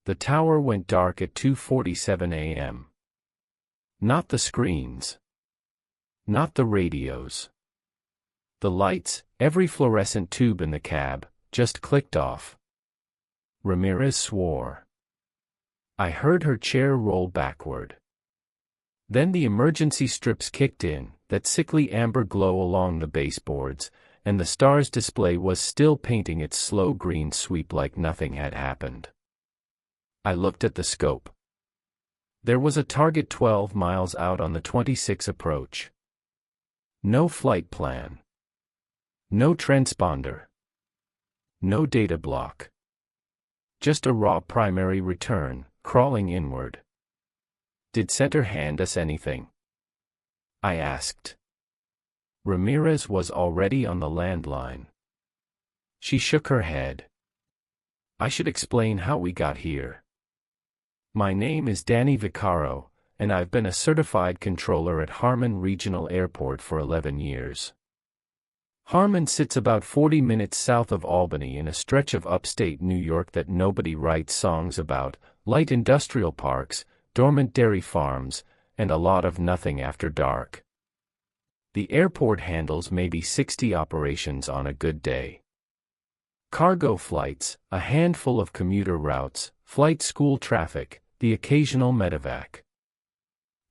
The tower went dark at 2:47 a.m. Not the screens. Not the radios. The lights, every fluorescent tube in the cab, just clicked off. Ramirez swore. I heard her chair roll backward. Then the emergency strips kicked in, that sickly amber glow along the baseboards, and the star's display was still painting its slow green sweep like nothing had happened. I looked at the scope. There was a target 12 miles out on the 26 approach. No flight plan. No transponder. No data block. Just a raw primary return, crawling inward. Did Center hand us anything? I asked. Ramirez was already on the landline. She shook her head. I should explain how we got here. My name is Danny Vaccaro, and I've been a certified controller at Harmon Regional Airport for 11 years. Harmon sits about 40 minutes south of Albany in a stretch of upstate New York that nobody writes songs about, light industrial parks, dormant dairy farms, and a lot of nothing after dark. The airport handles maybe 60 operations on a good day. Cargo flights, a handful of commuter routes, flight school traffic, the occasional medevac.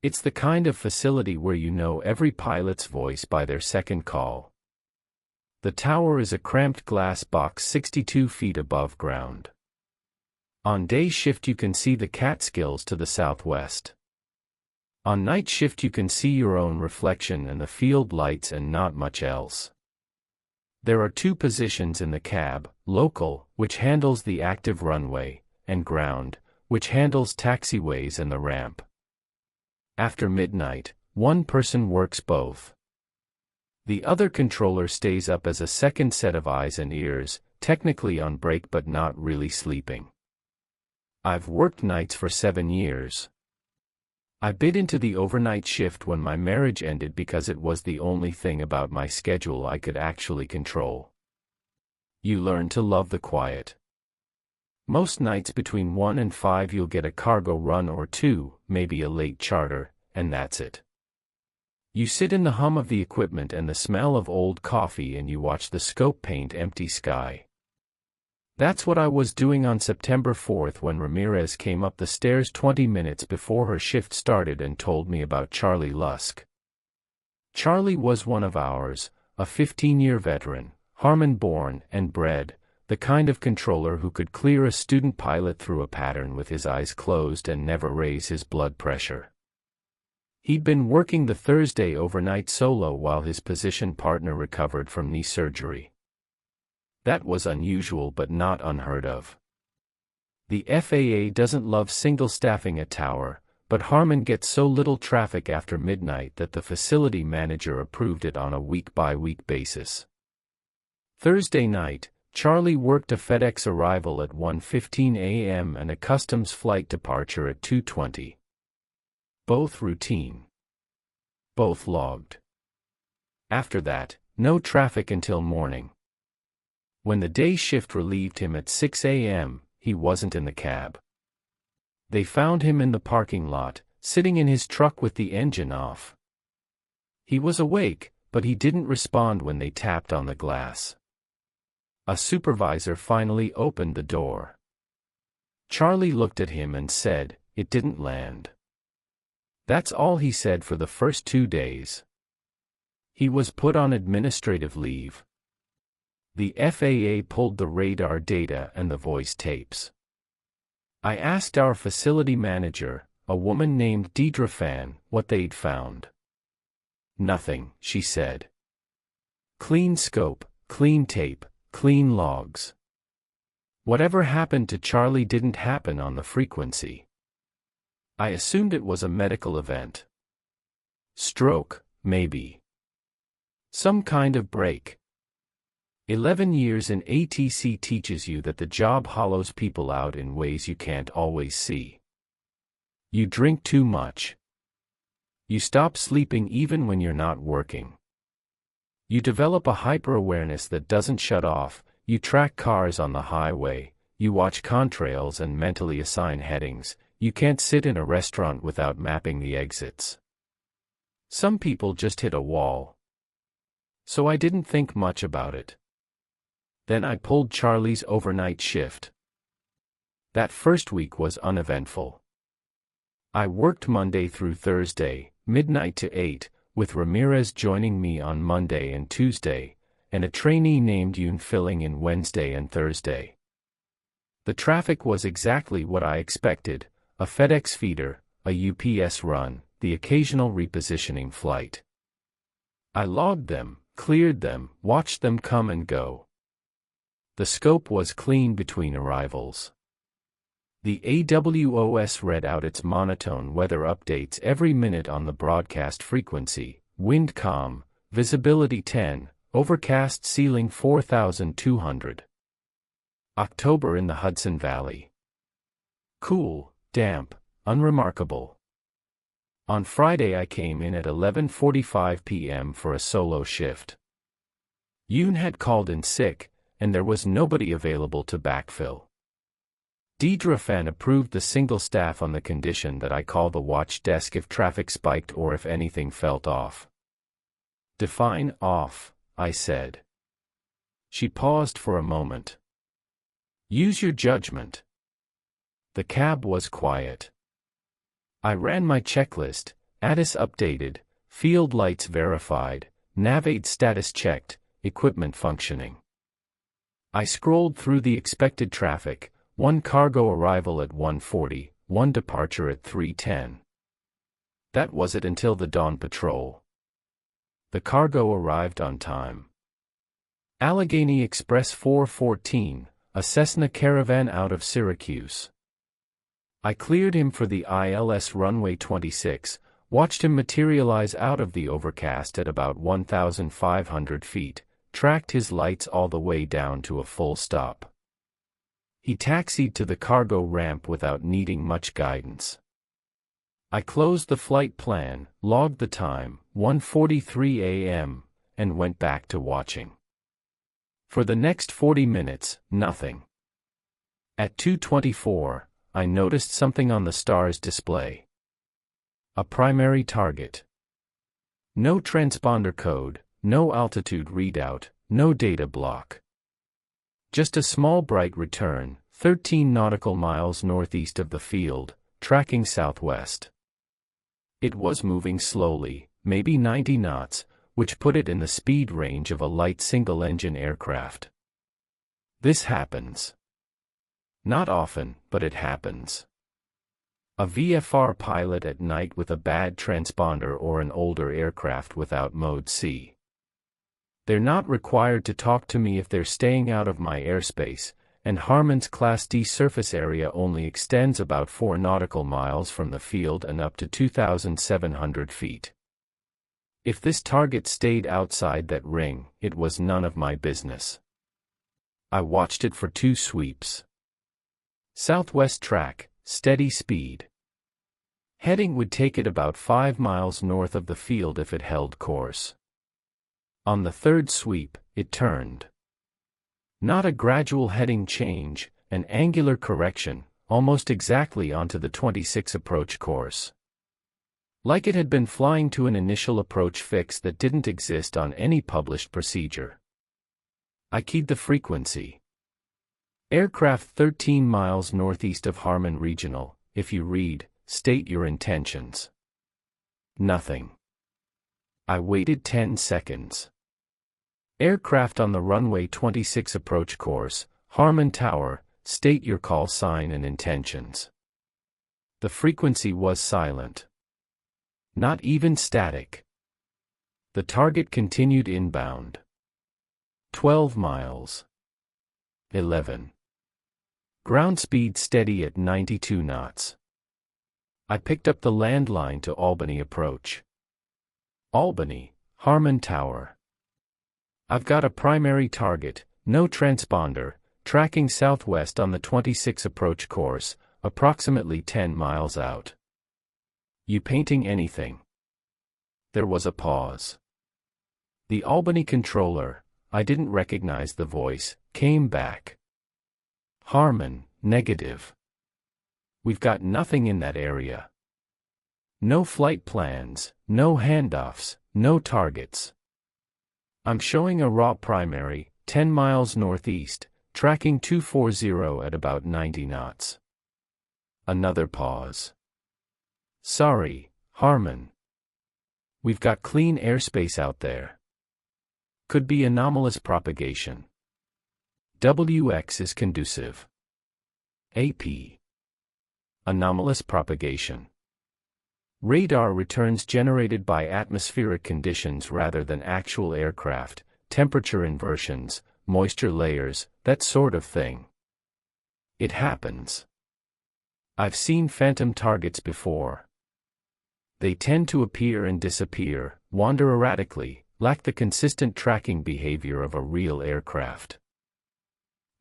It's the kind of facility where you know every pilot's voice by their second call. The tower is a cramped glass box 62 feet above ground. On day shift you can see the Catskills to the southwest. On night shift you can see your own reflection and the field lights and not much else. There are two positions in the cab, local, which handles the active runway, and ground, which handles taxiways and the ramp. After midnight, one person works both. The other controller stays up as a second set of eyes and ears, technically on break but not really sleeping. I've worked nights for 7 years. I bit into the overnight shift when my marriage ended because it was the only thing about my schedule I could actually control. You learn to love the quiet. Most nights between 1 and 5 you'll get a cargo run or two, maybe a late charter, and that's it. You sit in the hum of the equipment and the smell of old coffee and you watch the scope paint empty sky. That's what I was doing on September 4th when Ramirez came up the stairs 20 minutes before her shift started and told me about Charlie Lusk. Charlie was one of ours, a 15-year veteran, Harmon-born and bred, the kind of controller who could clear a student pilot through a pattern with his eyes closed and never raise his blood pressure. He'd been working the Thursday overnight solo while his position partner recovered from knee surgery. That was unusual but not unheard of. The FAA doesn't love single-staffing a tower, but Harmon gets so little traffic after midnight that the facility manager approved it on a week-by-week basis. Thursday night, Charlie worked a FedEx arrival at 1:15 a.m. and a customs flight departure at 2:20. Both routine. Both logged. After that, no traffic until morning. When the day shift relieved him at 6 a.m., he wasn't in the cab. They found him in the parking lot, sitting in his truck with the engine off. He was awake, but he didn't respond when they tapped on the glass. A supervisor finally opened the door. Charlie looked at him and said, "It didn't land." That's all he said for the first 2 days. He was put on administrative leave. The FAA pulled the radar data and the voice tapes. I asked our facility manager, a woman named Deidre Fan, what they'd found. "Nothing," she said. "Clean scope, clean tape, clean logs. Whatever happened to Charlie didn't happen on the frequency. I assumed it was a medical event. Stroke, maybe. Some kind of break. 11 years in ATC teaches you that the job hollows people out in ways you can't always see. You drink too much. You stop sleeping even when you're not working. You develop a hyper-awareness that doesn't shut off, you track cars on the highway, you watch contrails and mentally assign headings. You can't sit in a restaurant without mapping the exits. Some people just hit a wall. So I didn't think much about it. Then I pulled Charlie's overnight shift. That first week was uneventful. I worked Monday through Thursday, midnight to 8, with Ramirez joining me on Monday and Tuesday, and a trainee named Yoon filling in Wednesday and Thursday. The traffic was exactly what I expected: a FedEx feeder, a UPS run, the occasional repositioning flight. I logged them, cleared them, watched them come and go. The scope was clean between arrivals. The AWOS read out its monotone weather updates every minute on the broadcast frequency: wind calm, visibility 10, overcast ceiling 4,200. October in the Hudson Valley. Cool, damp, unremarkable. On Friday I came in at 11:45 p.m. for a solo shift. Yoon had called in sick, and there was nobody available to backfill. Deidre Fan approved the single staff on the condition that I call the watch desk if traffic spiked or if anything felt off. Define off, I said. She paused for a moment. Use your judgment. The cab was quiet. I ran my checklist: ATIS updated, field lights verified, Navigate status checked, equipment functioning. I scrolled through the expected traffic: one cargo arrival at 1:40, one departure at 3:10. That was it until the dawn patrol. The cargo arrived on time. Allegheny Express 414, a Cessna Caravan out of Syracuse. I cleared him for the ILS runway 26, watched him materialize out of the overcast at about 1,500 feet, tracked his lights all the way down to a full stop. He taxied to the cargo ramp without needing much guidance. I closed the flight plan, logged the time, 1:43 a.m., and went back to watching. For the next 40 minutes, nothing. At 2:24, I noticed something on the star's display. A primary target. No transponder code, no altitude readout, no data block. Just a small bright return, 13 nautical miles northeast of the field, tracking southwest. It was moving slowly, maybe 90 knots, which put it in the speed range of a light single-engine aircraft. This happens. Not often, but it happens. A VFR pilot at night with a bad transponder or an older aircraft without Mode C. They're not required to talk to me if they're staying out of my airspace, and Harmon's Class D surface area only extends about 4 nautical miles from the field and up to 2,700 feet. If this target stayed outside that ring, it was none of my business. I watched it for 2 sweeps. Southwest track, steady speed. Heading would take it about 5 miles north of the field if it held course. On the 3rd sweep, it turned. Not a gradual heading change, an angular correction, almost exactly onto the 26 approach course. Like it had been flying to an initial approach fix that didn't exist on any published procedure. I keyed the frequency. Aircraft 13 miles northeast of Harmon Regional. If you read, state your intentions. Nothing. I waited 10 seconds. Aircraft on the runway 26 approach course, Harmon Tower, state your call sign and intentions. The frequency was silent. Not even static. The target continued inbound. 12 miles. 11. Ground speed steady at 92 knots. I picked up the landline to Albany approach. Albany, Harmon Tower. I've got a primary target, no transponder, tracking southwest on the 26 approach course, approximately 10 miles out. You painting anything? There was a pause. The Albany controller, I didn't recognize the voice, came back. Harmon, negative. We've got nothing in that area. No flight plans, no handoffs, no targets. I'm showing a raw primary, 10 miles northeast, tracking 240 at about 90 knots. Another pause. Sorry, Harmon. We've got clean airspace out there. Could be anomalous propagation. WX is conducive. AP. Anomalous propagation. Radar returns generated by atmospheric conditions rather than actual aircraft, temperature inversions, moisture layers, that sort of thing. It happens. I've seen phantom targets before. They tend to appear and disappear, wander erratically, lack the consistent tracking behavior of a real aircraft.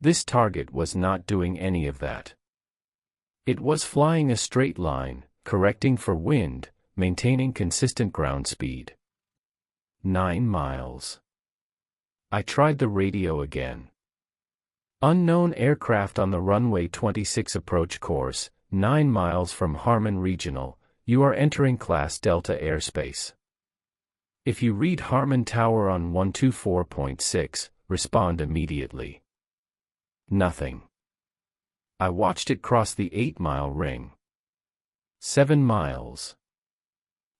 This target was not doing any of that. It was flying a straight line, correcting for wind, maintaining consistent ground speed. 9 miles. I tried the radio again. Unknown aircraft on the runway 26 approach course, 9 miles from Harmon Regional, you are entering Class Delta airspace. If you read Harmon Tower on 124.6, respond immediately. Nothing. I watched it cross the 8-mile ring. 7 miles.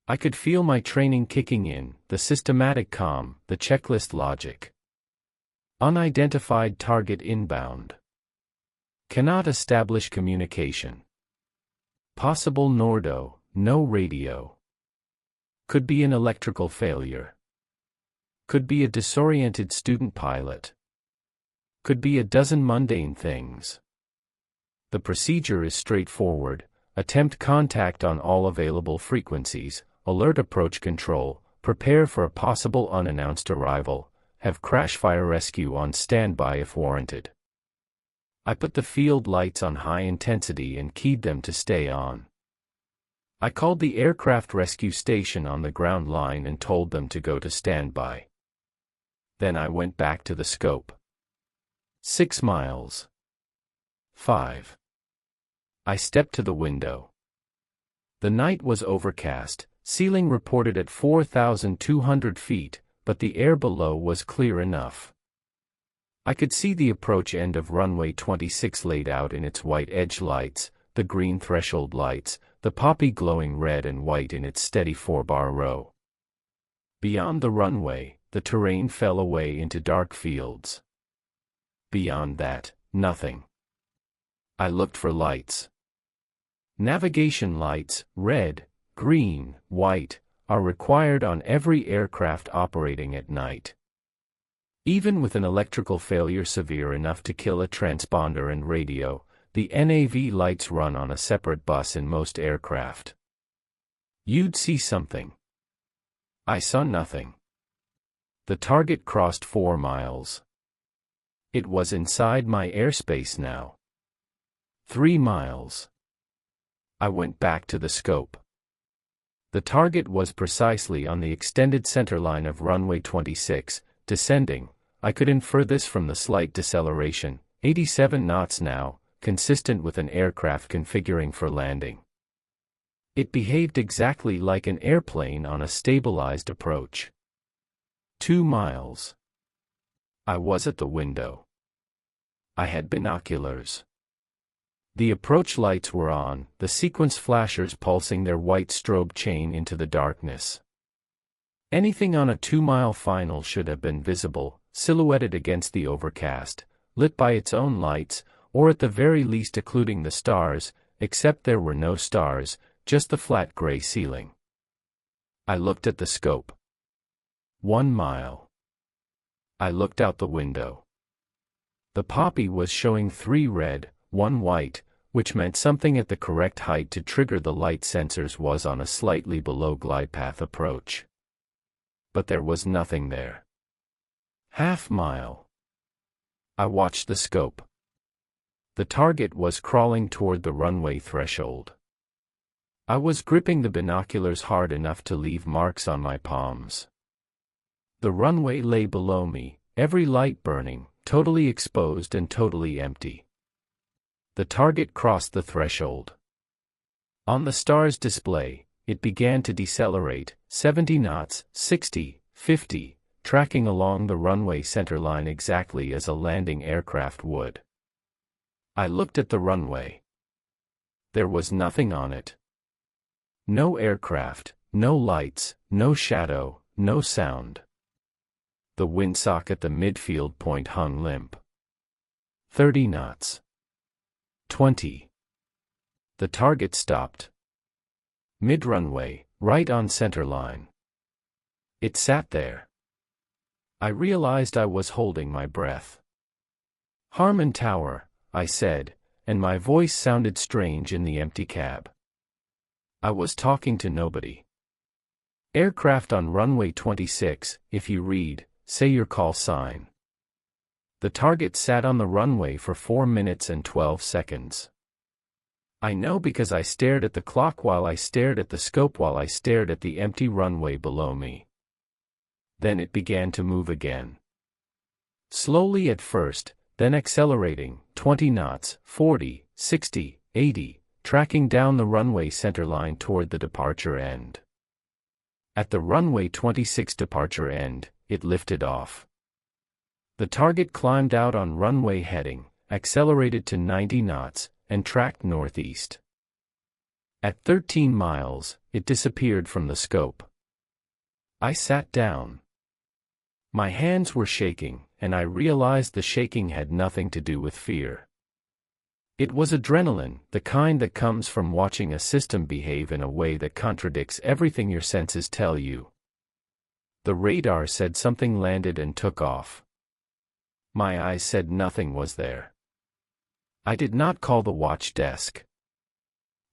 I could feel my training kicking in, the systematic calm, the checklist logic. Unidentified target inbound. Cannot establish communication. Possible NORDO, no radio. Could be an electrical failure. Could be a disoriented student pilot. Could be a dozen mundane things. The procedure is straightforward. Attempt contact on all available frequencies, alert approach control, prepare for a possible unannounced arrival, have crash fire rescue on standby if warranted. I put the field lights on high intensity and keyed them to stay on. I called the aircraft rescue station on the ground line and told them to go to standby. Then I went back to the scope. 6 miles. 5. I stepped to the window. The night was overcast, ceiling reported at 4,200 feet, but the air below was clear enough. I could see the approach end of runway 26 laid out in its white edge lights, the green threshold lights, the poppy glowing red and white in its steady 4-bar row. Beyond the runway, the terrain fell away into dark fields. Beyond that, nothing. I looked for lights. Navigation lights, red, green, white, are required on every aircraft operating at night. Even with an electrical failure severe enough to kill a transponder and radio, the NAV lights run on a separate bus in most aircraft. You'd see something. I saw nothing. The target crossed 4 miles. It was inside my airspace now. 3 miles. I went back to the scope. The target was precisely on the extended centerline of runway 26, descending. I could infer this from the slight deceleration, 87 knots now, consistent with an aircraft configuring for landing. It behaved exactly like an airplane on a stabilized approach. 2 miles. I was at the window. I had binoculars. The approach lights were on, the sequence flashers pulsing their white strobe chain into the darkness. Anything on a 2-mile final should have been visible, silhouetted against the overcast, lit by its own lights, or at the very least occluding the stars, except there were no stars, just the flat gray ceiling. I looked at the scope. 1 mile. I looked out the window. The poppy was showing 3 red, 1 white, which meant something at the correct height to trigger the light sensors was on a slightly below glide path approach. But there was nothing there. Half mile. I watched the scope. The target was crawling toward the runway threshold. I was gripping the binoculars hard enough to leave marks on my palms. The runway lay below me, every light burning, totally exposed and totally empty. The target crossed the threshold. On the star's display, it began to decelerate, 70 knots, 60, 50, tracking along the runway centerline exactly as a landing aircraft would. I looked at the runway. There was nothing on it. No aircraft, no lights, no shadow, no sound. The windsock at the midfield point hung limp. 30 knots. 20. The target stopped. Mid-runway, right on centerline. It sat there. I realized I was holding my breath. Harmon Tower, I said, and my voice sounded strange in the empty cab. I was talking to nobody. Aircraft on runway 26, if you read, say your call sign. The target sat on the runway for 4 minutes and 12 seconds. I know because I stared at the clock while I stared at the scope while I stared at the empty runway below me. Then it began to move again. Slowly at first, then accelerating, 20 knots, 40, 60, 80, tracking down the runway centerline toward the departure end. At the runway 26 departure end, it lifted off. The target climbed out on runway heading, accelerated to 90 knots, and tracked northeast. At 13 miles, it disappeared from the scope. I sat down. My hands were shaking, and I realized the shaking had nothing to do with fear. It was adrenaline, the kind that comes from watching a system behave in a way that contradicts everything your senses tell you. The radar said something landed and took off. My eyes said nothing was there. I did not call the watch desk.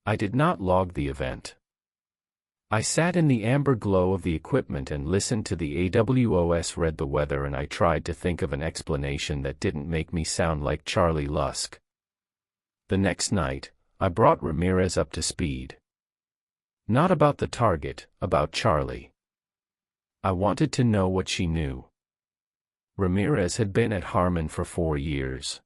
I did not log the event. I sat in the amber glow of the equipment and listened to the AWOS read the weather, and I tried to think of an explanation that didn't make me sound like Charlie Lusk. The next night, I brought Ramirez up to speed. Not about the target, about Charlie. I wanted to know what she knew. Ramirez had been at Harmon for 4 years.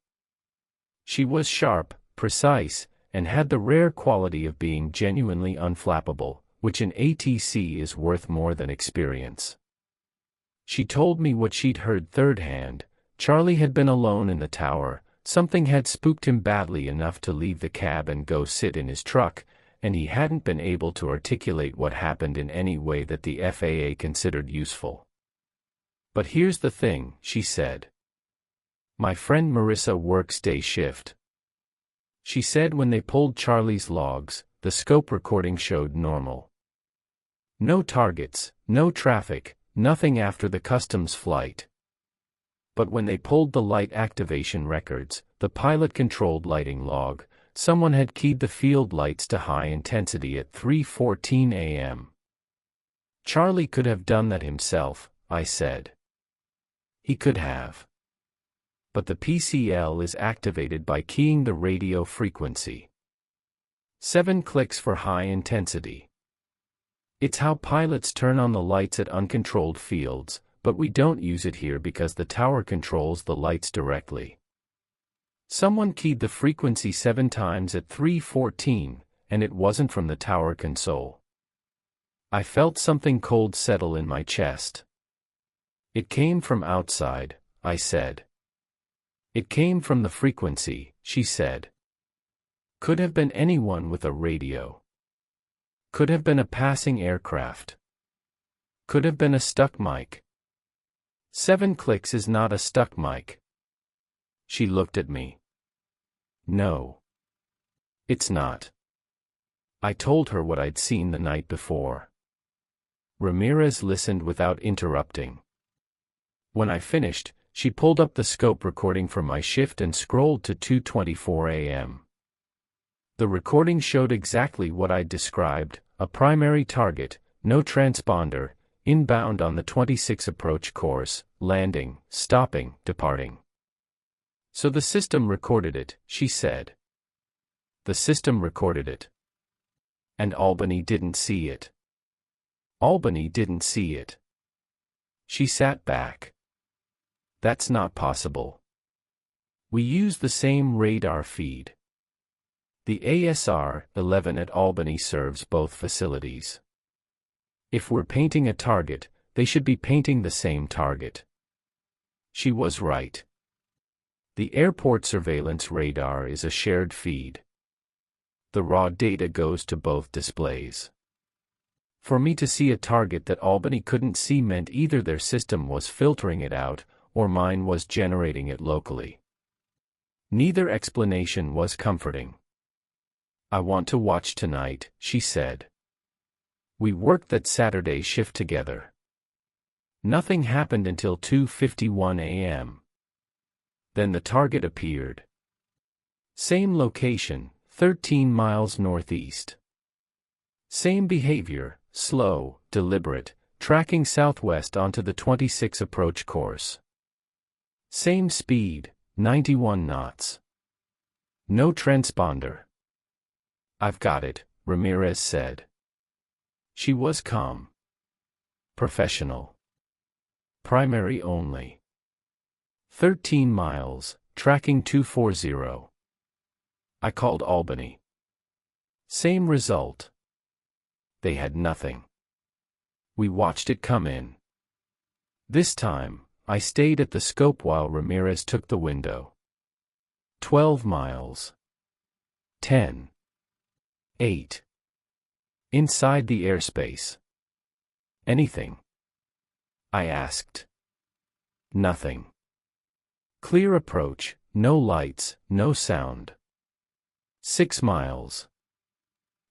She was sharp, precise, and had the rare quality of being genuinely unflappable, which in ATC is worth more than experience. She told me what she'd heard third hand. Charlie had been alone in the tower, something had spooked him badly enough to leave the cab and go sit in his truck, and he hadn't been able to articulate what happened in any way that the FAA considered useful. But here's the thing, she said. My friend Marissa works day shift. She said when they pulled Charlie's logs, the scope recording showed normal. No targets, no traffic, nothing after the customs flight. But when they pulled the light activation records, the pilot-controlled lighting log, someone had keyed the field lights to high intensity at 3:14 a.m. Charlie could have done that himself, I said. He could have. But the PCL is activated by keying the radio frequency. 7 clicks for high intensity. It's how pilots turn on the lights at uncontrolled fields, but we don't use it here because the tower controls the lights directly. Someone keyed the frequency 7 times at 3:14, and it wasn't from the tower console. I felt something cold settle in my chest. It came from outside, I said. It came from the frequency, she said. Could have been anyone with a radio. Could have been a passing aircraft. Could have been a stuck mic. 7 clicks is not a stuck mic. She looked at me. No. It's not. I told her what I'd seen the night before. Ramirez listened without interrupting. When I finished, she pulled up the scope recording for my shift and scrolled to 2:24 a.m. The recording showed exactly what I'd described, a primary target, no transponder, inbound on the 26 approach course, landing, stopping, departing. So the system recorded it, she said. The system recorded it. And Albany didn't see it. Albany didn't see it. She sat back. That's not possible. We use the same radar feed. The ASR-11 at Albany serves both facilities. If we're painting a target, they should be painting the same target. She was right. The airport surveillance radar is a shared feed. The raw data goes to both displays. For me to see a target that Albany couldn't see meant either their system was filtering it out, or mine was generating it locally. Neither explanation was comforting. "I want to watch tonight," she said. We worked that Saturday shift together. Nothing happened until 2:51 a.m. Then the target appeared. Same location, 13 miles northeast. Same behavior, slow, deliberate, tracking southwest onto the 26 approach course. Same speed, 91 knots. No transponder. "I've got it," Ramirez said. She was calm. Professional. Primary only. 13 miles, tracking 240. I called Albany. Same result. They had nothing. We watched it come in. This time, I stayed at the scope while Ramirez took the window. 12 miles. 10. 8. Inside the airspace. Anything? I asked. Nothing. Clear approach, no lights, no sound. 6 miles.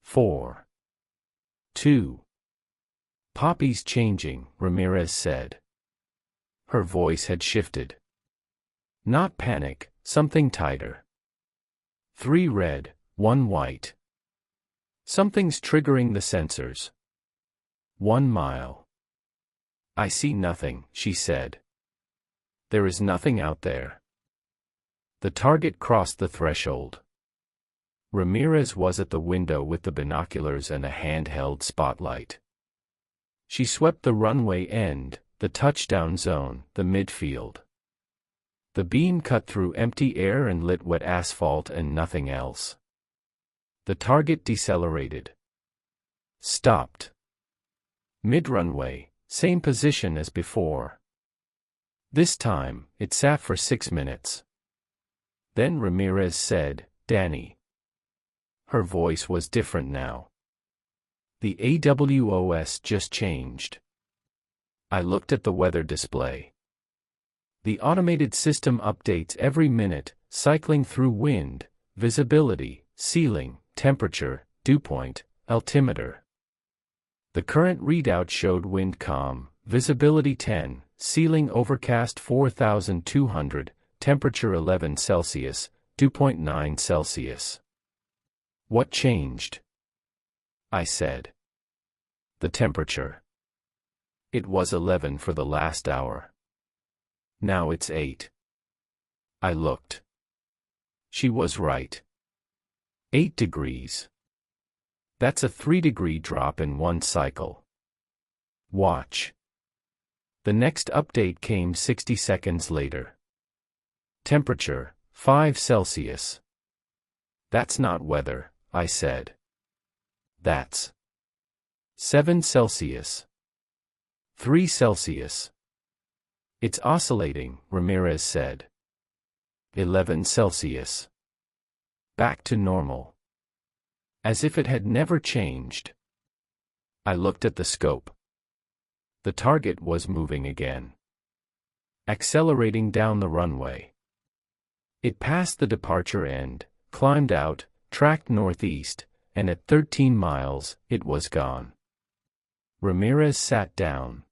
4. 2. "Poppy's changing," Ramirez said. Her voice had shifted. "Not panic, something tighter. 3 red, 1 white. Something's triggering the sensors. 1 mile. I see nothing," she said. "There is nothing out there." The target crossed the threshold. Ramirez was at the window with the binoculars and a handheld spotlight. She swept the runway end, the touchdown zone, the midfield. The beam cut through empty air and lit wet asphalt and nothing else. The target decelerated. Stopped. Mid-runway, same position as before. This time, it sat for 6 minutes. Then Ramirez said, "Danny." Her voice was different now. "The AWOS just changed." I looked at the weather display. The automated system updates every minute, cycling through wind, visibility, ceiling, temperature, dew point, altimeter. The current readout showed wind calm, visibility 10, ceiling overcast 4,200, temperature 11 Celsius, dew point 9 Celsius. "What changed?" I said. "The temperature. It was 11 for the last hour. Now it's 8. I looked. She was right. 8 degrees. That's a 3-degree drop in one cycle. Watch. The next update came 60 seconds later. Temperature, 5 Celsius. "That's not weather," I said. "That's 7 Celsius. 3 Celsius. It's oscillating," Ramirez said. 11 Celsius. Back to normal. As if it had never changed. I looked at the scope. The target was moving again. Accelerating down the runway. It passed the departure end, climbed out, tracked northeast, and at 13 miles, it was gone. Ramirez sat down.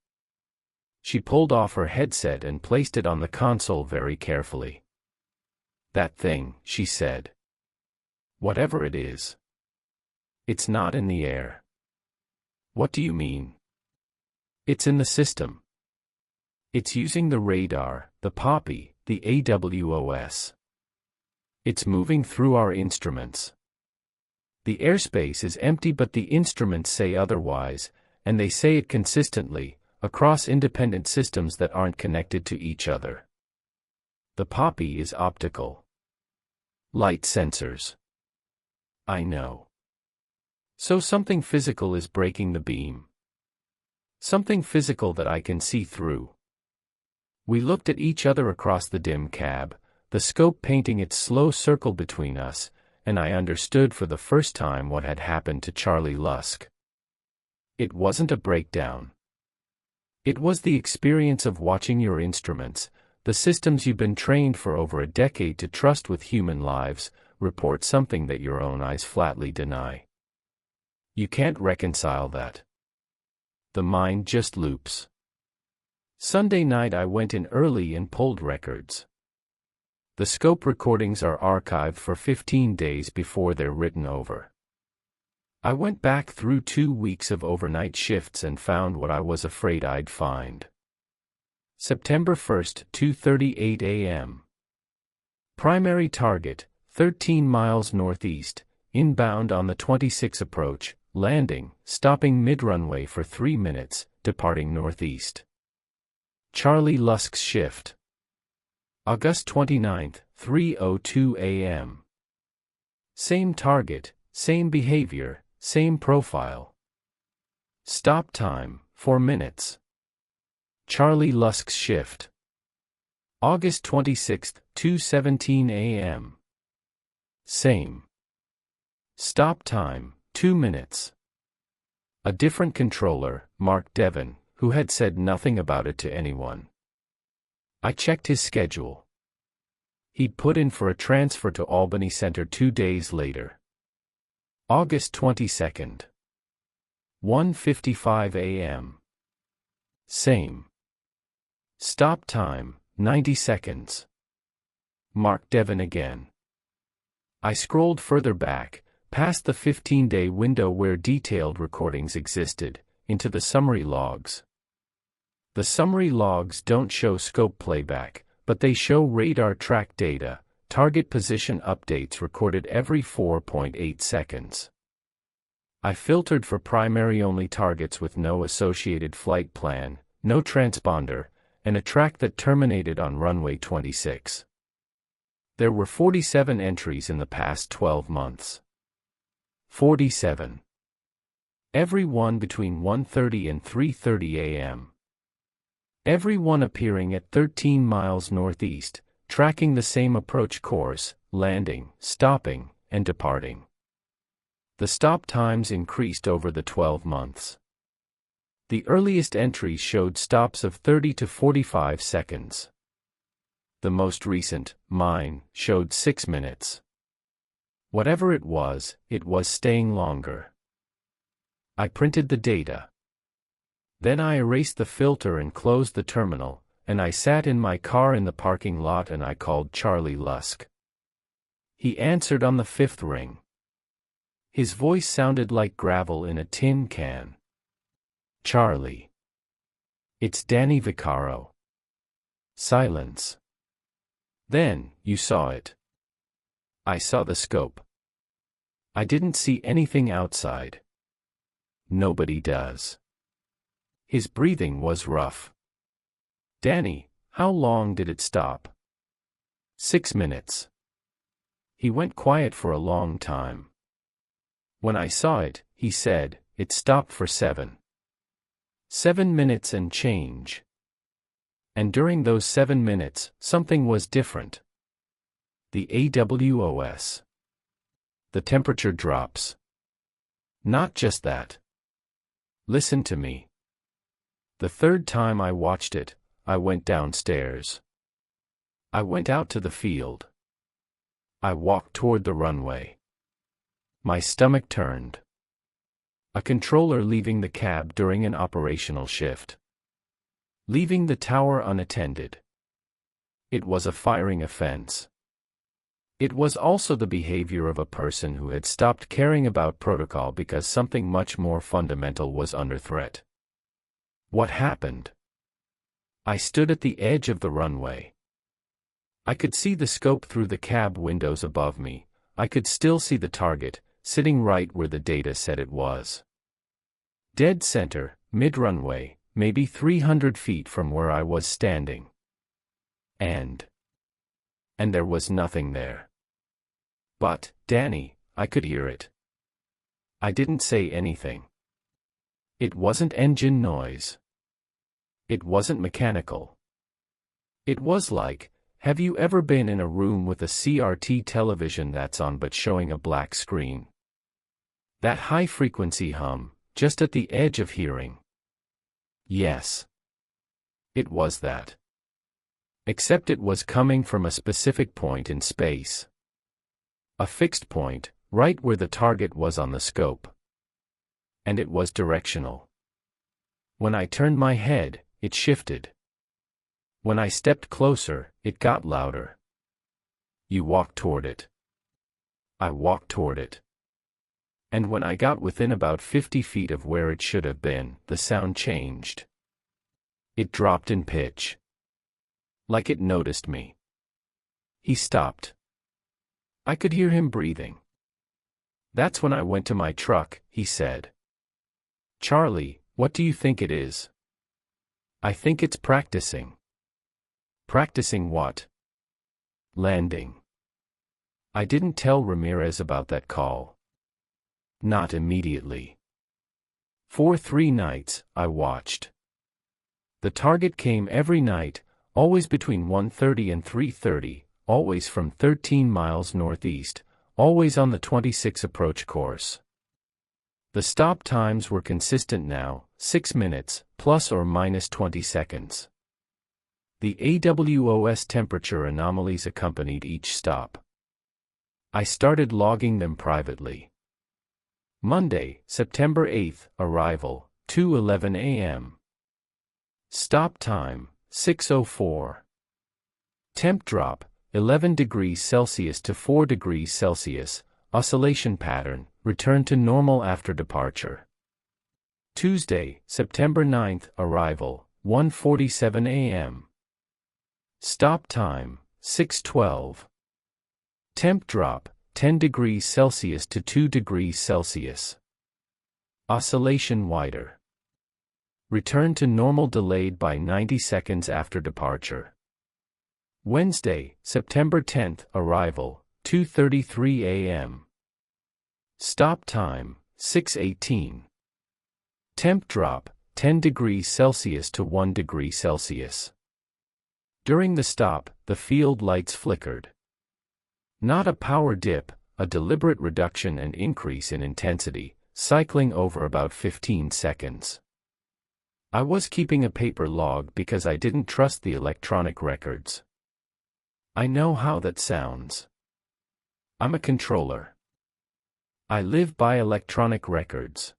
She pulled off her headset and placed it on the console very carefully. "That thing," she said. "Whatever it is. It's not in the air." "What do you mean?" "It's in the system. It's using the radar, the Poppy, the AWOS. It's moving through our instruments. The airspace is empty but the instruments say otherwise, and they say it consistently, across independent systems that aren't connected to each other. The Poppy is optical. Light sensors. I know. So something physical is breaking the beam. Something physical that I can see through. We looked at each other across the dim cab, the scope painting its slow circle between us, and I understood for the first time what had happened to Charlie Lusk. It wasn't a breakdown. It was the experience of watching your instruments, the systems you've been trained for over a decade to trust with human lives, report something that your own eyes flatly deny. You can't reconcile that. The mind just loops. Sunday night I went in early and pulled records. The scope recordings are archived for 15 days before they're written over. I went back through 2 weeks of overnight shifts and found what I was afraid I'd find. September 1st, 2:38 a.m. Primary target, 13 miles northeast, inbound on the 26 approach, landing, stopping mid-runway for 3 minutes, departing northeast. Charlie Lusk's shift. August 29th, 3:02 a.m. Same target, same behavior, same profile. Stop time, 4 minutes. Charlie Lusk's shift. August 26th, 2:17 a.m. Same. Stop time, 2 minutes. A different controller, Mark Devon, who had said nothing about it to anyone. I checked his schedule. He'd put in for a transfer to Albany Center 2 days later. August 22nd. 1:55 a.m. Same. Stop time, 90 seconds. Mark Devon again. I scrolled further back, past the 15-day window where detailed recordings existed, into the summary logs. The summary logs don't show scope playback, but they show radar track data, target position updates recorded every 4.8 seconds. I filtered for primary-only targets with no associated flight plan, no transponder, and a track that terminated on runway 26. There were 47 entries in the past 12 months. 47. Every one between 1:30 and 3:30 a.m. Every one appearing at 13 miles northeast, tracking the same approach course, landing, stopping, and departing. The stop times increased over the 12 months. The earliest entries showed stops of 30 to 45 seconds. The most recent, mine, showed 6 minutes. Whatever it was staying longer. I printed the data. Then I erased the filter and closed the terminal, and I sat in my car in the parking lot and I called Charlie Lusk. He answered on the 5th ring. His voice sounded like gravel in a tin can. Charlie. It's Danny Vaccaro. Silence. Then, you saw it. I saw the scope. I didn't see anything outside. Nobody does. His breathing was rough. Danny, how long did it stop? 6 minutes. He went quiet for a long time. When I saw it, he said, it stopped for 7 minutes and change. And during those 7 minutes, something was different. The AWOS. The temperature drops. Not just that. Listen to me. The third time I watched it, I went downstairs. I went out to the field. I walked toward the runway. My stomach turned. A controller leaving the cab during an operational shift. Leaving the tower unattended. It was a firing offense. It was also the behavior of a person who had stopped caring about protocol because something much more fundamental was under threat. What happened? I stood at the edge of the runway. I could see the scope through the cab windows above me. I could still see the target, sitting right where the data said it was. Dead center, mid-runway, maybe 300 feet from where I was standing. And there was nothing there. But, Danny, I could hear it. I didn't say anything. It wasn't engine noise. It wasn't mechanical. It was like, have you ever been in a room with a CRT television that's on but showing a black screen? That high-frequency hum, just at the edge of hearing. Yes. It was that. Except it was coming from a specific point in space. A fixed point, right where the target was on the scope. And it was directional. When I turned my head, it shifted. When I stepped closer, it got louder. You walked toward it. I walked toward it. And when I got within about 50 feet of where it should have been, the sound changed. It dropped in pitch. Like it noticed me. He stopped. I could hear him breathing. That's when I went to my truck, he said. Charlie, what do you think it is? I think it's practicing. Practicing what? Landing. I didn't tell Ramirez about that call. Not immediately. For 3 nights, I watched. The target came every night, always between 1:30 and 3:30, always from 13 miles northeast, always on the 26 approach course. The stop times were consistent now, 6 minutes, plus or minus 20 seconds. The AWOS temperature anomalies accompanied each stop. I started logging them privately. Monday, September 8th, arrival, 2:11 a.m. Stop time, 6:04. Temp drop, 11 degrees Celsius to 4 degrees Celsius, oscillation pattern, return to normal after departure. Tuesday, September 9th, arrival, 1:47 a.m. Stop time, 6:12. Temp drop, 10 degrees Celsius to 2 degrees Celsius. Oscillation wider. Return to normal delayed by 90 seconds after departure. Wednesday, September 10th, arrival, 2:33 a.m. Stop time, 6:18. Temp drop, 10 degrees Celsius to 1 degree Celsius. During the stop, the field lights flickered. Not a power dip, a deliberate reduction and increase in intensity, cycling over about 15 seconds. I was keeping a paper log because I didn't trust the electronic records. I know how that sounds. I'm a controller. I live by electronic records.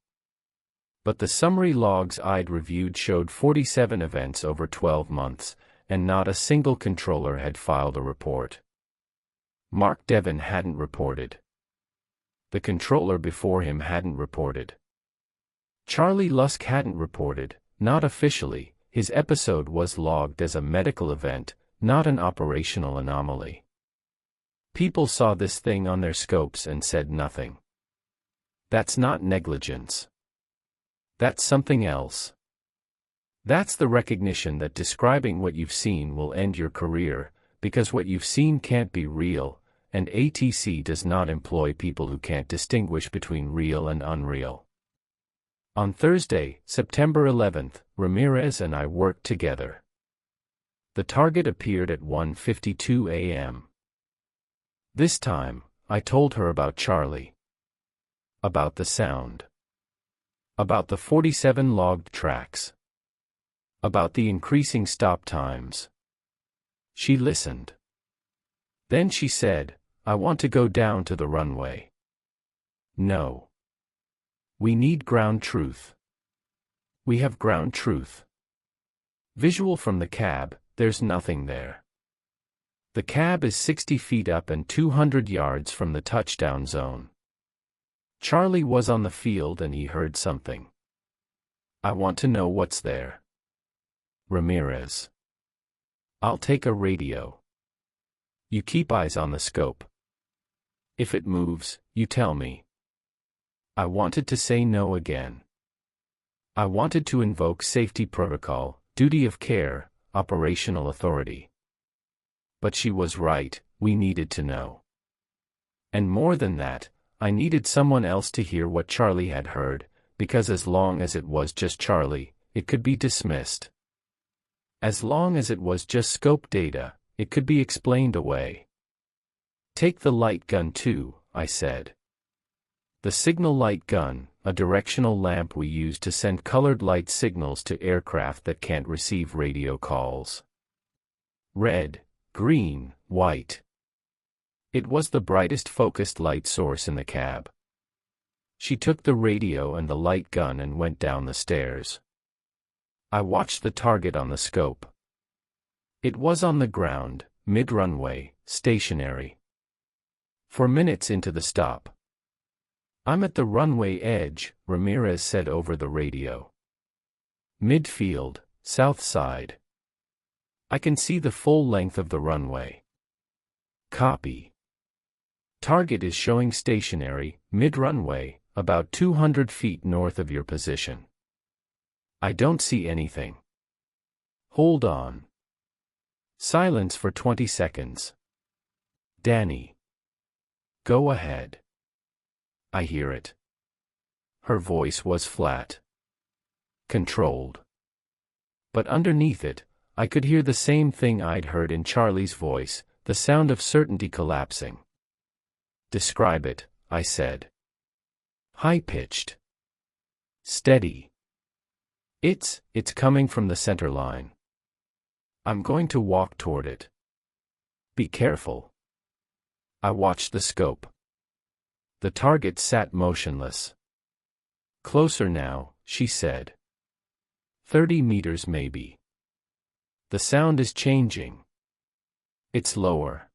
But the summary logs I'd reviewed showed 47 events over 12 months, and not a single controller had filed a report. Mark Devon hadn't reported. The controller before him hadn't reported. Charlie Lusk hadn't reported, not officially. His episode was logged as a medical event, not an operational anomaly. People saw this thing on their scopes and said nothing. That's not negligence. That's something else. That's the recognition that describing what you've seen will end your career, because what you've seen can't be real, and ATC does not employ people who can't distinguish between real and unreal. On Thursday, September 11th, Ramirez and I worked together. The target appeared at 1:52 a.m. This time, I told her about Charlie. About the sound. About the 47 logged tracks. About the increasing stop times. She listened. Then she said, I want to go down to the runway. No. We need ground truth. We have ground truth. Visual from the cab, there's nothing there. The cab is 60 feet up and 200 yards from the touchdown zone. Charlie was on the field and he heard something. I want to know what's there. Ramirez. I'll take a radio. You keep eyes on the scope. If it moves, you tell me. I wanted to say no again. I wanted to invoke safety protocol, duty of care, operational authority. But she was right, we needed to know. And more than that, I needed someone else to hear what Charlie had heard, because as long as it was just Charlie, it could be dismissed. As long as it was just scope data, it could be explained away. Take the light gun too, I said. The signal light gun, a directional lamp we use to send colored light signals to aircraft that can't receive radio calls. Red, green, white. It was the brightest focused light source in the cab. She took the radio and the light gun and went down the stairs. I watched the target on the scope. It was on the ground, mid-runway, stationary. 4 minutes into the stop. "I'm at the runway edge," Ramirez said over the radio. "Midfield, south side. I can see the full length of the runway." "Copy. Target is showing stationary, mid-runway, about 200 feet north of your position. I don't see anything." "Hold on." Silence for 20 seconds. "Danny. Go ahead." "I hear it." Her voice was flat. Controlled. But underneath it, I could hear the same thing I'd heard in Charlie's voice, the sound of certainty collapsing. "Describe it," I said. "High-pitched. Steady. It's coming from the center line. I'm going to walk toward it. Be careful." I watched the scope. The target sat motionless. "Closer now," she said. 30 meters maybe. The sound is changing. It's lower.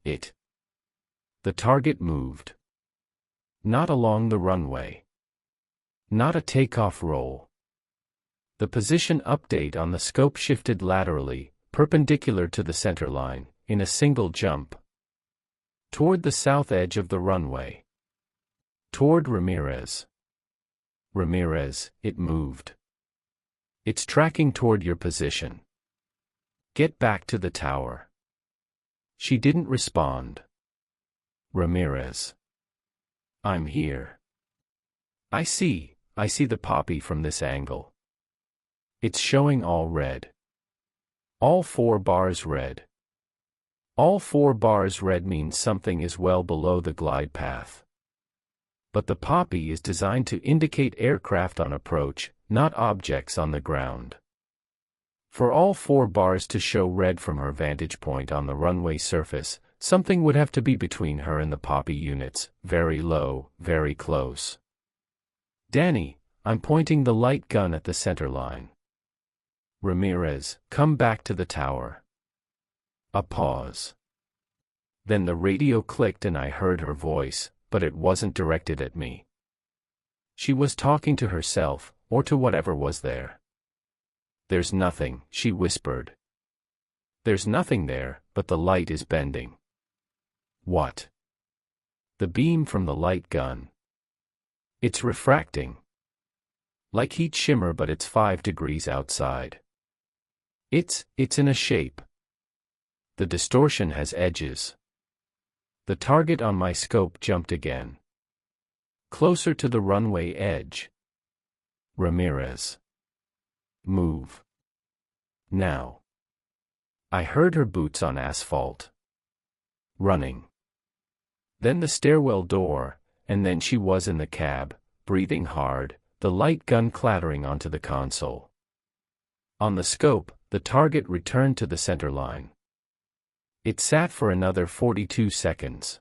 The target moved. Not along the runway. Not a takeoff roll. The position update on the scope shifted laterally, perpendicular to the center line, in a single jump. Toward the south edge of the runway. Toward Ramirez. "Ramirez," it moved. "It's tracking toward your position. Get back to the tower." She didn't respond. "Ramirez. I'm here. I see the poppy from this angle. It's showing all red. All 4 bars red. All 4 bars red means something is well below the glide path. But the poppy is designed to indicate aircraft on approach, not objects on the ground. For all 4 bars to show red from her vantage point on the runway surface, something would have to be between her and the poppy units, very low, very close. "Danny, I'm pointing the light gun at the center line. Ramirez, come back to the tower." A pause. Then the radio clicked and I heard her voice, but it wasn't directed at me. She was talking to herself, or to whatever was there. "There's nothing," she whispered. "There's nothing there, but the light is bending." "What?" "The beam from the light gun. It's refracting. Like heat shimmer, but it's 5 degrees outside. It's in a shape. The distortion has edges." The target on my scope jumped again. Closer to the runway edge. "Ramirez. Move. Now." I heard her boots on asphalt. Running. Then the stairwell door, and then she was in the cab, breathing hard, the light gun clattering onto the console. On the scope, the target returned to the center line. It sat for another 42 seconds.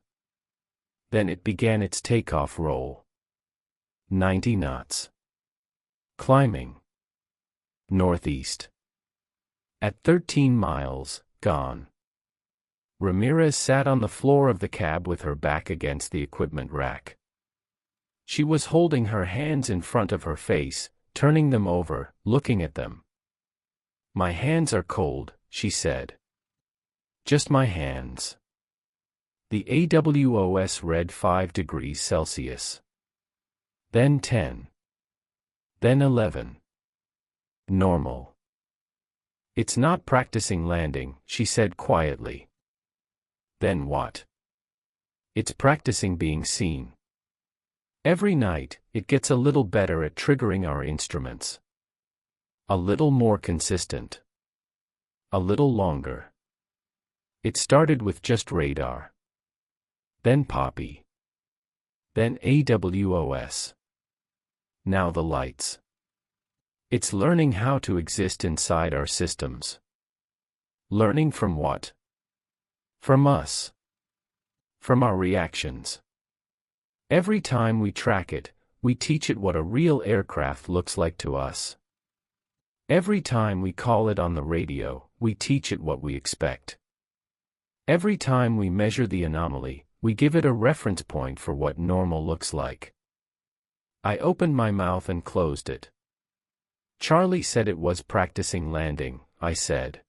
Then it began its takeoff roll. 90 knots. Climbing. Northeast. At 13 miles, gone. Ramirez sat on the floor of the cab with her back against the equipment rack. She was holding her hands in front of her face, turning them over, looking at them. "My hands are cold," she said. "Just my hands." The AWOS read 5 degrees Celsius. Then 10. Then 11. Normal. "It's not practicing landing," she said quietly. "Then what?" It's practicing being seen. Every night, it gets a little better at triggering our instruments. A little more consistent. A little longer. It started with just radar. Then Poppy. Then AWOS. Now the lights. It's learning how to exist inside our systems. Learning from what? From us. From our reactions. Every time we track it, we teach it what a real aircraft looks like to us. Every time we call it on the radio, we teach it what we expect. Every time we measure the anomaly, we give it a reference point for what normal looks like. I opened my mouth and closed it. Charlie said it was practicing landing, I said.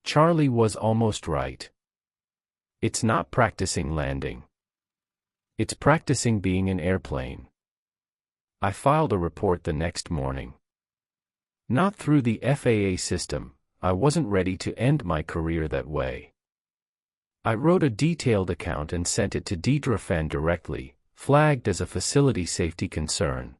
Charlie was almost right. It's not practicing landing. It's practicing being an airplane. I filed a report the next morning. Not through the FAA system, I wasn't ready to end my career that way. I wrote a detailed account and sent it to Deidre Fenn directly, flagged as a facility safety concern.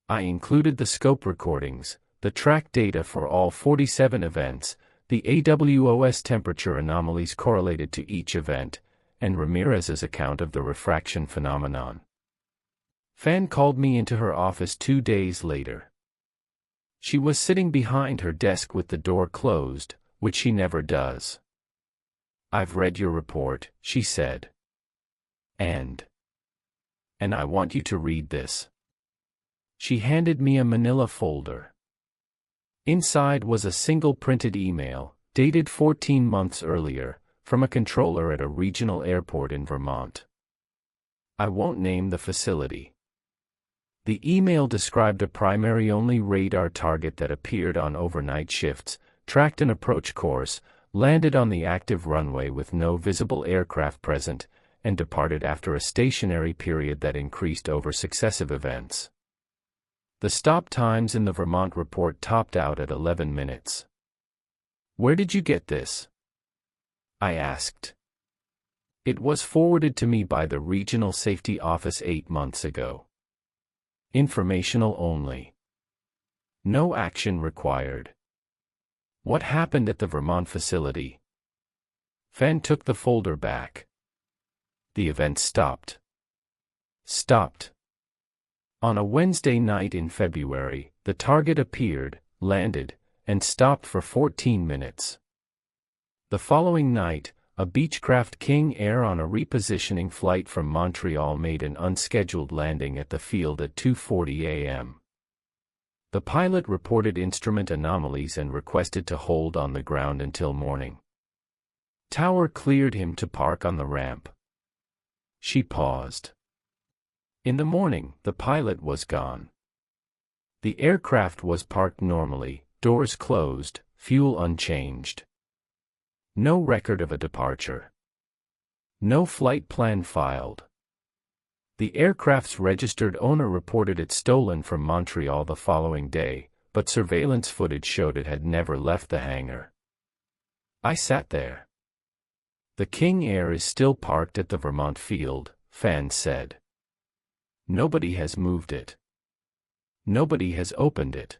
I included the scope recordings, the track data for all 47 events, the AWOS temperature anomalies correlated to each event, and Ramirez's account of the refraction phenomenon. Fenn called me into her office 2 days later. She was sitting behind her desk with the door closed, which she never does. "I've read your report," she said. And I want you to read this." She handed me a manila folder. Inside was a single printed email, dated 14 months earlier, from a controller at a regional airport in Vermont. I won't name the facility. The email described a primary-only radar target that appeared on overnight shifts, tracked an approach course, landed on the active runway with no visible aircraft present, and departed after a stationary period that increased over successive events. The stop times in the Vermont report topped out at 11 minutes. "Where did you get this?" I asked. "It was forwarded to me by the Regional Safety Office 8 months ago. Informational only. No action required." "What happened at the Vermont facility?" Fenn took the folder back. "The event stopped." Stopped. On a Wednesday night in February, the target appeared, landed, and stopped for 14 minutes. The following night, a Beechcraft King Air on a repositioning flight from Montreal made an unscheduled landing at the field at 2:40 a.m. The pilot reported instrument anomalies and requested to hold on the ground until morning. Tower cleared him to park on the ramp. She paused. In the morning, the pilot was gone. The aircraft was parked normally, doors closed, fuel unchanged. No record of a departure. No flight plan filed. The aircraft's registered owner reported it stolen from Montreal the following day, but surveillance footage showed it had never left the hangar. I sat there. "The King Air is still parked at the Vermont field," Fenn said. "Nobody has moved it. Nobody has opened it."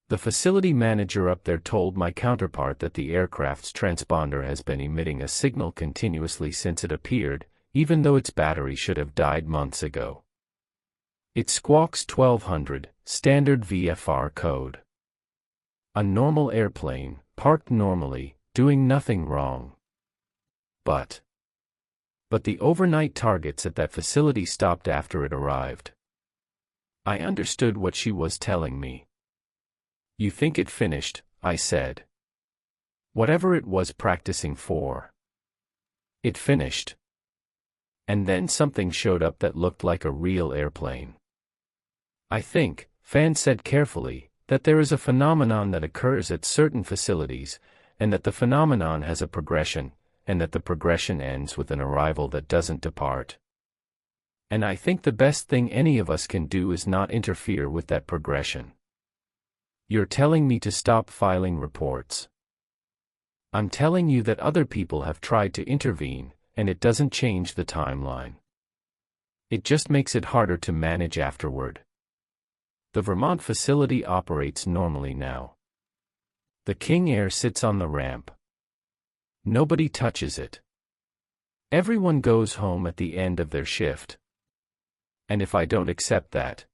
The facility manager up there told my counterpart that the aircraft's transponder has been emitting a signal continuously since it appeared, even though its battery should have died months ago. It squawks 1200, standard VFR code. A normal airplane, parked normally, doing nothing wrong. But the overnight targets at that facility stopped after it arrived. I understood what she was telling me. "You think it finished," I said. "Whatever it was practicing for. It finished. And then something showed up that looked like a real airplane." "I think," Fenn said carefully, "that there is a phenomenon that occurs at certain facilities, and that the phenomenon has a progression, and that the progression ends with an arrival that doesn't depart. And I think the best thing any of us can do is not interfere with that progression." "You're telling me to stop filing reports." "I'm telling you that other people have tried to intervene, and it doesn't change the timeline. It just makes it harder to manage afterward. The Vermont facility operates normally now. The King Air sits on the ramp. Nobody touches it. Everyone goes home at the end of their shift. And if I don't accept that?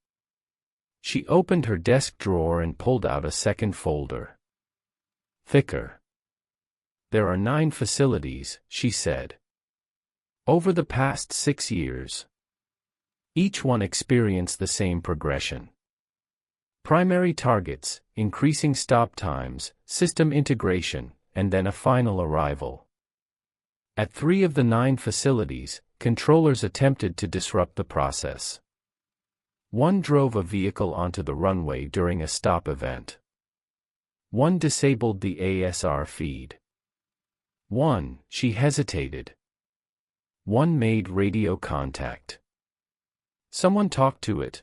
She opened her desk drawer and pulled out a second folder. Thicker. There are 9 facilities, she said. Over the past 6 years. Each one experienced the same progression. Primary targets, increasing stop times, system integration, and then a final arrival. At 3 of the 9 facilities, controllers attempted to disrupt the process. One drove a vehicle onto the runway during a stop event. One disabled the ASR feed. One, she hesitated. One made radio contact. Someone talked to it.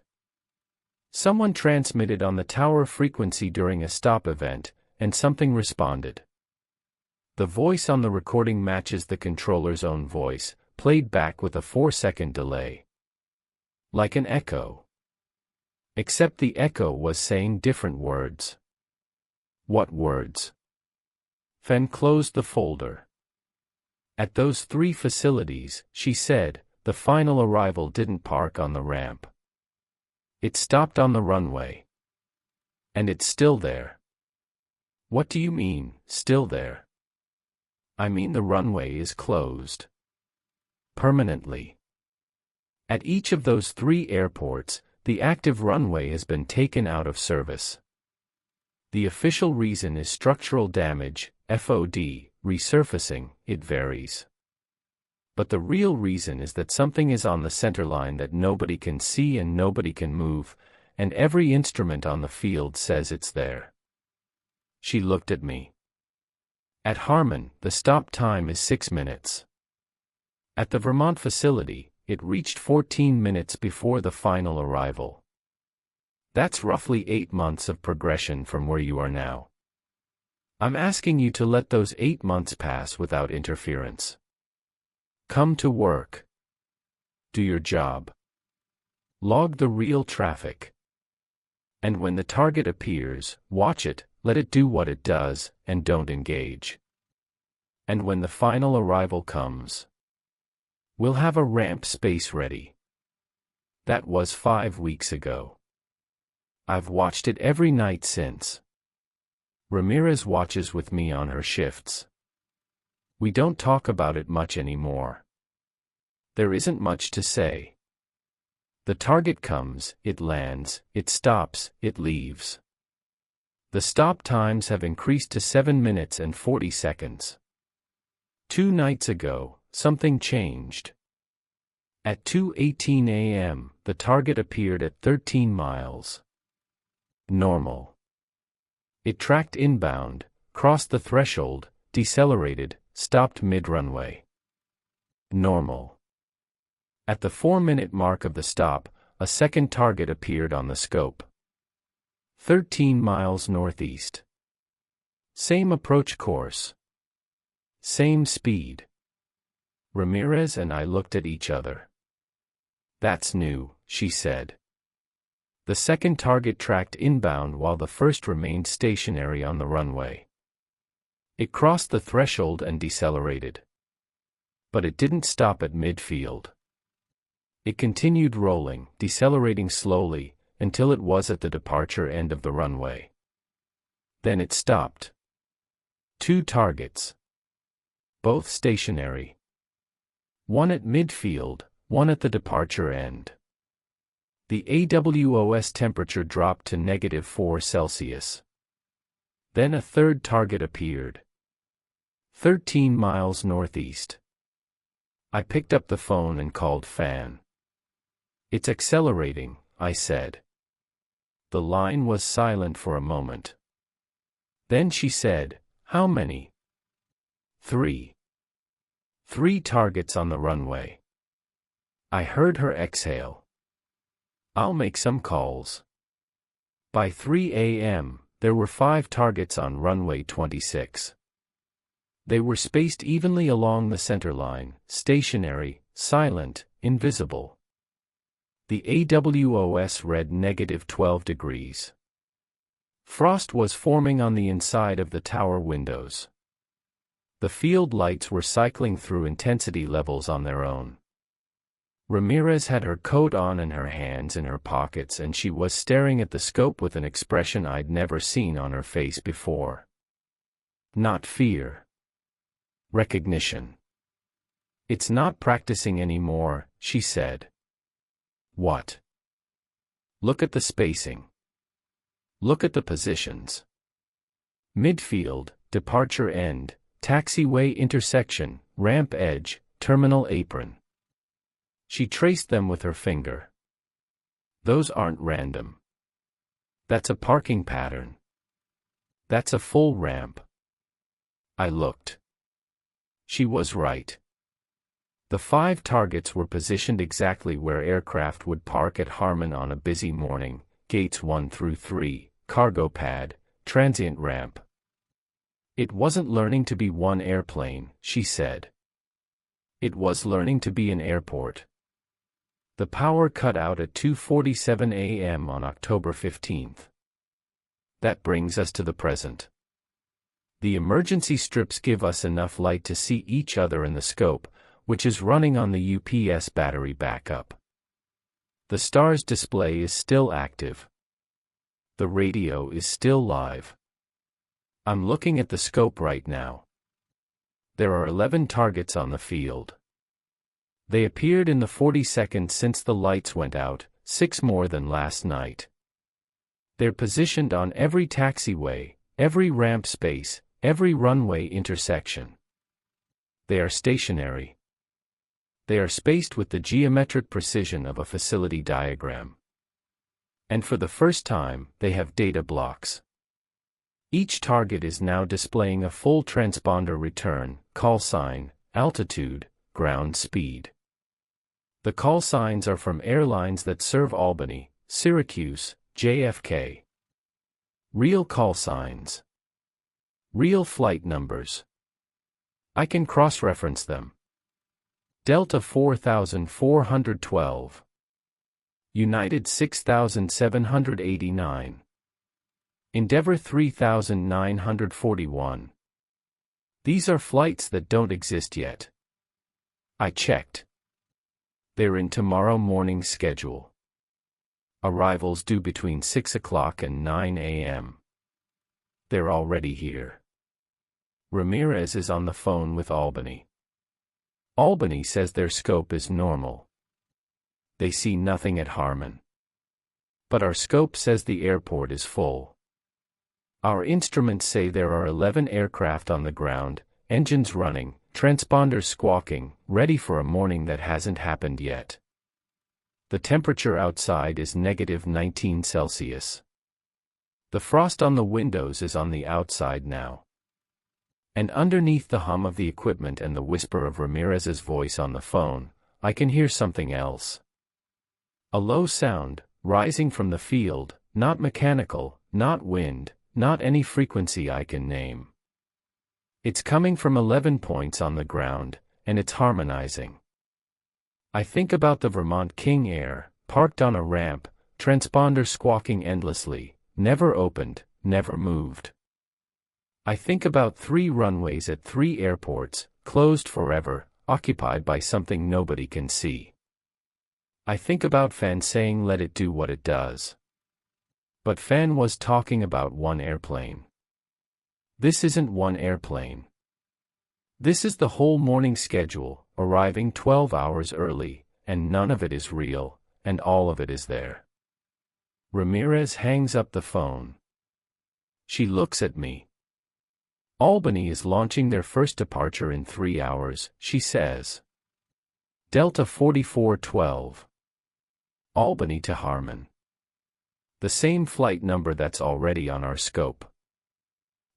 Someone transmitted on the tower frequency during a stop event, and something responded. The voice on the recording matches the controller's own voice, played back with a 4-second delay. Like an echo. Except the echo was saying different words. What words? Fen closed the folder. At those 3 facilities, she said, the final arrival didn't park on the ramp. It stopped on the runway. And it's still there. What do you mean, still there? I mean the runway is closed. Permanently. At each of those 3 airports, the active runway has been taken out of service. The official reason is structural damage, FOD, resurfacing, it varies. But the real reason is that something is on the centerline that nobody can see and nobody can move, and every instrument on the field says it's there. She looked at me. At Harmon, the stop time is 6 minutes. At the Vermont facility, it reached 14 minutes before the final arrival. That's roughly 8 months of progression from where you are now. I'm asking you to let those 8 months pass without interference. Come to work. Do your job. Log the real traffic. And when the target appears, watch it, let it do what it does, and don't engage. And when the final arrival comes, we'll have a ramp space ready. That was 5 weeks ago. I've watched it every night since. Ramirez watches with me on her shifts. We don't talk about it much anymore. There isn't much to say. The target comes, it lands, it stops, it leaves. The stop times have increased to 7 minutes and 40 seconds. 2 nights ago, something changed. At 2:18 a.m., the target appeared at 13 miles. Normal. It tracked inbound, crossed the threshold, decelerated, stopped mid-runway. Normal. At the 4-minute mark of the stop, a second target appeared on the scope. 13 miles northeast. Same approach course. Same speed. Ramirez and I looked at each other. That's new, she said. The second target tracked inbound while the first remained stationary on the runway. It crossed the threshold and decelerated. But it didn't stop at midfield. It continued rolling, decelerating slowly, until it was at the departure end of the runway. Then it stopped. 2 targets. Both stationary. One at midfield, one at the departure end. The AWOS temperature dropped to -4 Celsius. Then a third target appeared. 13 miles northeast. I picked up the phone and called Fan. It's accelerating, I said. The line was silent for a moment. Then she said, how many? 3. 3 targets on the runway. I heard her exhale. I'll make some calls. By 3 a.m., there were 5 targets on runway 26. They were spaced evenly along the center line, stationary, silent, invisible. The AWOS read -12 degrees. Frost was forming on the inside of the tower windows. The field lights were cycling through intensity levels on their own. Ramirez had her coat on and her hands in her pockets, and she was staring at the scope with an expression I'd never seen on her face before. Not fear. Recognition. "It's not practicing anymore," she said. "What?" "Look at the spacing. Look at the positions. Midfield, departure end, taxiway intersection, ramp edge, terminal apron." She traced them with her finger. "Those aren't random. That's a parking pattern. That's a full ramp." I looked. She was right. The 5 targets were positioned exactly where aircraft would park at Harmon on a busy morning: gates 1 through 3, cargo pad, transient ramp. It wasn't learning to be one airplane, she said. It was learning to be an airport. The power cut out at 2:47 a.m. on October 15th. That brings us to the present. The emergency strips give us enough light to see each other in the scope, which is running on the UPS battery backup. The STARS display is still active. The radio is still live. I'm looking at the scope right now. There are 11 targets on the field. They appeared in the 40 seconds since the lights went out, 6 more than last night. They're positioned on every taxiway, every ramp space, every runway intersection. They are stationary. They are spaced with the geometric precision of a facility diagram. And for the first time, they have data blocks. Each target is now displaying a full transponder return, call sign, altitude, ground speed. The call signs are from airlines that serve Albany, Syracuse, JFK. Real call signs. Real flight numbers. I can cross-reference them. Delta 4412. United 6789. Endeavor 3941. These are flights that don't exist yet. I checked. They're in tomorrow morning's schedule. Arrivals due between 6 o'clock and 9 a.m. They're already here. Ramirez is on the phone with Albany. Albany says their scope is normal. They see nothing at Harmon. But our scope says the airport is full. Our instruments say there are 11 aircraft on the ground, engines running, transponders squawking, ready for a morning that hasn't happened yet. The temperature outside is -19 Celsius. The frost on the windows is on the outside now. And underneath the hum of the equipment and the whisper of Ramirez's voice on the phone, I can hear something else. A low sound, rising from the field, not mechanical, not wind, not any frequency I can name. It's coming from 11 points on the ground, and it's harmonizing. I think about the Vermont King Air, parked on a ramp, transponder squawking endlessly, never opened, never moved. I think about 3 runways at 3 airports, closed forever, occupied by something nobody can see. I think about Fan saying let it do what it does. But Fan was talking about one airplane. This isn't one airplane. This is the whole morning schedule, arriving 12 hours early, and none of it is real, and all of it is there. Ramirez hangs up the phone. She looks at me. Albany is launching their first departure in 3 hours, she says. Delta 4412. Albany to Harmon. The same flight number that's already on our scope.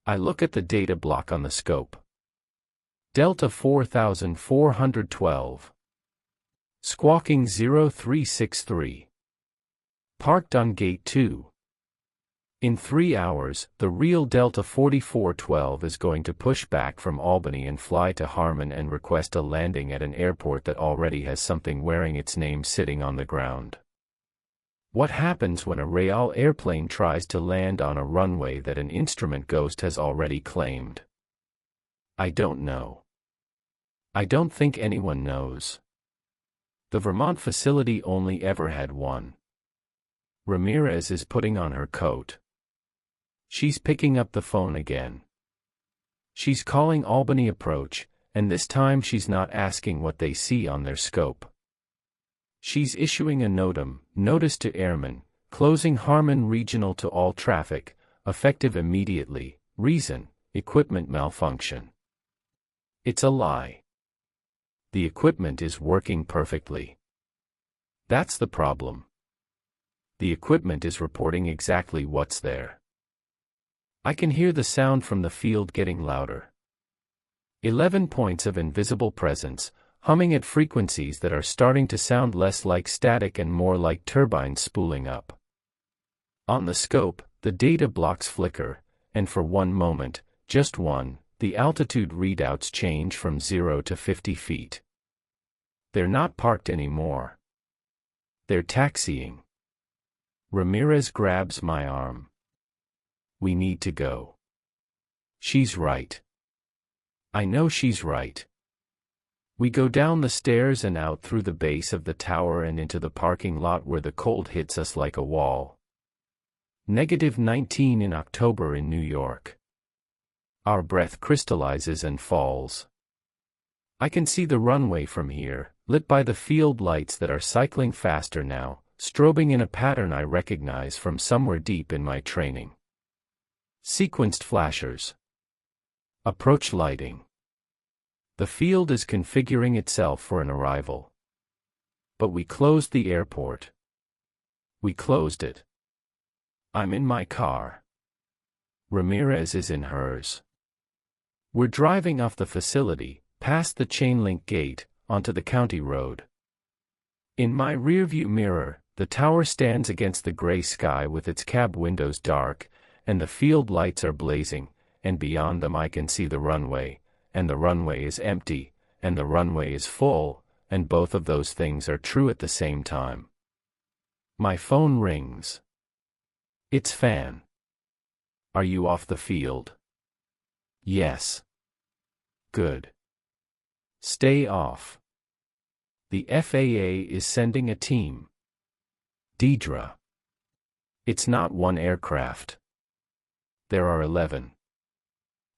I look at the data block on the scope. Delta 4412. Squawking 0363. Parked on gate 2. In 3 hours, the real Delta 4412 is going to push back from Albany and fly to Harmon and request a landing at an airport that already has something wearing its name sitting on the ground. What happens when a real airplane tries to land on a runway that an instrument ghost has already claimed? I don't know. I don't think anyone knows. The Vermont facility only ever had one. Ramirez is putting on her coat. She's picking up the phone again. She's calling Albany Approach, and this time she's not asking what they see on their scope. She's issuing a notice to airmen, closing Harmon Regional to all traffic, effective immediately. Reason: equipment malfunction. It's a lie. The equipment is working perfectly. That's the problem. The equipment is reporting exactly what's there. I can hear the sound from the field getting louder. 11 points of invisible presence, humming at frequencies that are starting to sound less like static and more like turbines spooling up. On the scope, the data blocks flicker, and for one moment, just one, the altitude readouts change from 0 to 50 feet. They're not parked anymore. They're taxiing. Ramirez grabs my arm. We need to go. She's right. I know she's right. We go down the stairs and out through the base of the tower and into the parking lot where the cold hits us like a wall. -19 in October in New York. Our breath crystallizes and falls. I can see the runway from here, lit by the field lights that are cycling faster now, strobing in a pattern I recognize from somewhere deep in my training. Sequenced flashers. Approach lighting. The field is configuring itself for an arrival. But we closed the airport. We closed it. I'm in my car. Ramirez is in hers. We're driving off the facility, past the chain link gate, onto the county road. In my rearview mirror, the tower stands against the gray sky with its cab windows dark, and the field lights are blazing, and beyond them I can see the runway, and the runway is empty, and the runway is full, and both of those things are true at the same time. My phone rings. It's Fan. Are you off the field? Yes. Good. Stay off. The FAA is sending a team. Deidre. It's not one aircraft. There are 11.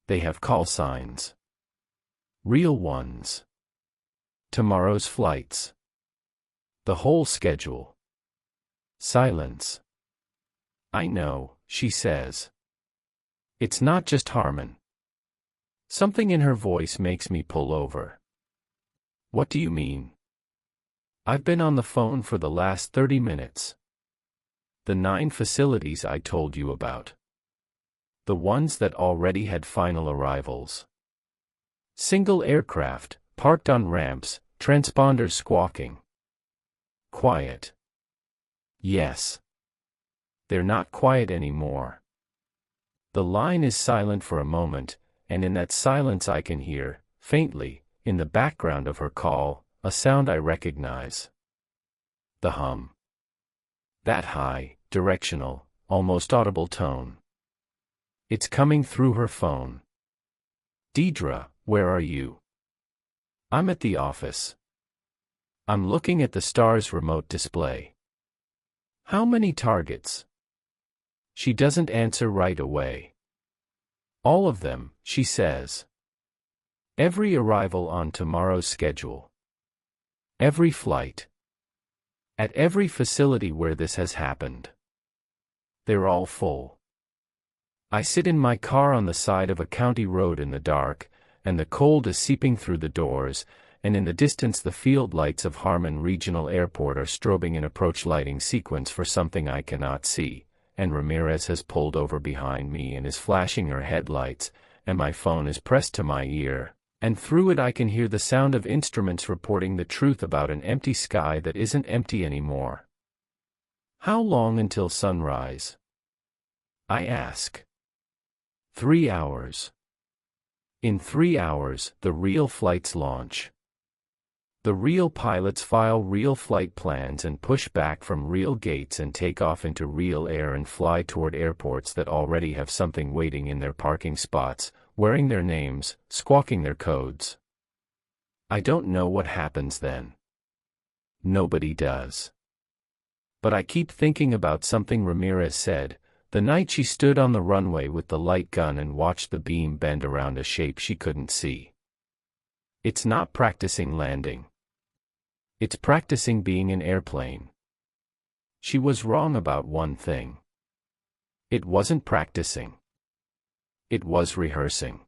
They have call signs. Real ones. Tomorrow's flights. The whole schedule. Silence. I know, she says. It's not just Harmon. Something in her voice makes me pull over. What do you mean? I've been on the phone for the last 30 minutes. The 9 facilities I told you about. The ones that already had final arrivals. Single aircraft, parked on ramps, transponders squawking. Quiet. Yes. They're not quiet anymore. The line is silent for a moment, and in that silence I can hear, faintly, in the background of her call, a sound I recognize. The hum. That high, directional, almost audible tone. It's coming through her phone. Deidre, where are you? I'm at the office. I'm looking at the STARS remote display. How many targets? She doesn't answer right away. All of them, she says. Every arrival on tomorrow's schedule. Every flight. At every facility where this has happened. They're all full. I sit in my car on the side of a county road in the dark, and the cold is seeping through the doors, and in the distance the field lights of Harmon Regional Airport are strobing an approach lighting sequence for something I cannot see, and Ramirez has pulled over behind me and is flashing her headlights, and my phone is pressed to my ear, and through it I can hear the sound of instruments reporting the truth about an empty sky that isn't empty anymore. How long until sunrise? I ask. 3 hours. In 3 hours, the real flights launch. The real pilots file real flight plans and push back from real gates and take off into real air and fly toward airports that already have something waiting in their parking spots, wearing their names, squawking their codes. I don't know what happens then. Nobody does. But I keep thinking about something Ramirez said, the night she stood on the runway with the light gun and watched the beam bend around a shape she couldn't see. It's not practicing landing. It's practicing being an airplane. She was wrong about one thing. It wasn't practicing. It was rehearsing.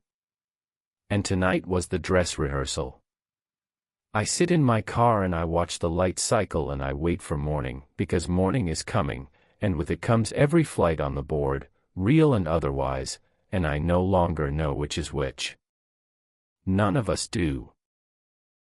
And tonight was the dress rehearsal. I sit in my car and I watch the light cycle and I wait for morning, because morning is coming, and with it comes every flight on the board, real and otherwise, and I no longer know which is which. None of us do.